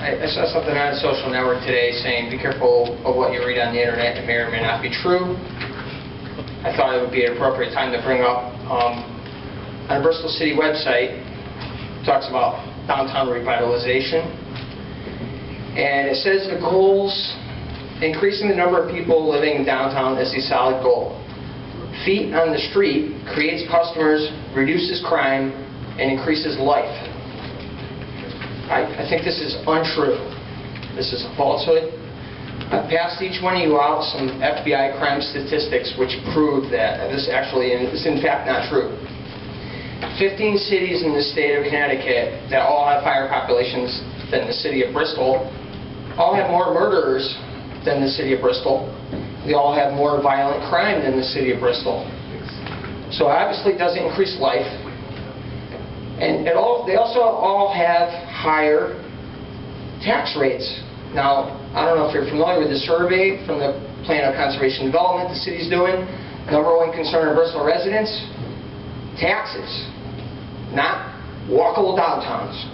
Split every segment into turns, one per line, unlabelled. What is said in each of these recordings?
I saw something on a social network today saying be careful of what you read on the internet. It may or may not be true. I thought it would be an appropriate time to bring up on the Bristol City website, it talks about downtown revitalization. And it says the goals, increasing the number of people living in downtown is a solid goal. Feet on the street creates customers, reduces crime, and increases life. I think this is untrue. This is a falsehood. I've passed each one of you out some FBI crime statistics which prove that this actually is in fact not true. 15 cities in the state of Connecticut that all have higher populations than the city of Bristol all have more murderers than the city of Bristol. They all have more violent crime than the city of Bristol. So obviously it doesn't increase life. And they also all have higher tax rates. Now, I don't know if you're familiar with the survey from the Plan of Conservation and Development the city's doing. Number one concern of Bristol residents, taxes. Not walkable downtowns,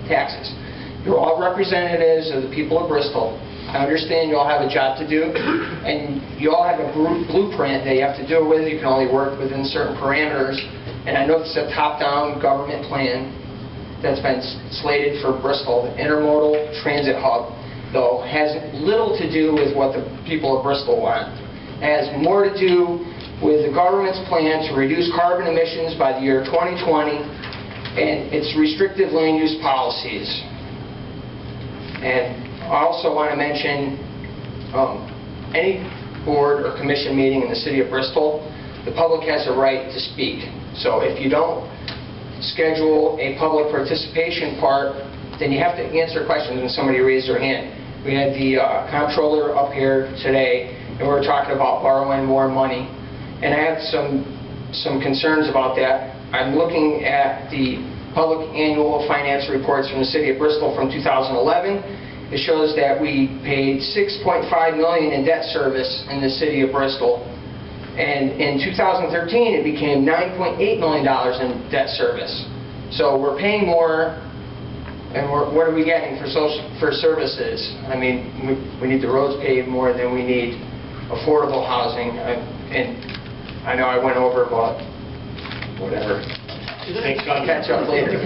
taxes. You're all representatives of the people of Bristol. I understand you all have a job to do, and you all have a blueprint that you have to do it with. You can only work within certain parameters. And I know it's a top-down government plan that's been slated for Bristol. The intermodal transit hub, though, has little to do with what the people of Bristol want. It has more to do with the government's plan to reduce carbon emissions by the year 2020 and its restrictive land use policies. And I also want to mention any board or commission meeting in the city of Bristol, the public has a right to speak. So if you don't schedule a public participation part, then you have to answer questions when somebody raises their hand. We had the comptroller up here today, and we were talking about borrowing more money. And I have some concerns about that. I'm looking at the public annual finance reports from the city of Bristol from 2011. It shows that we paid $6.5 million in debt service in the city of Bristol. And in 2013, it became $9.8 million in debt service. So we're paying more, and what are we getting for services? I mean, we need the roads paved more than we need affordable housing. And I know I went over, but whatever. I'll catch up later.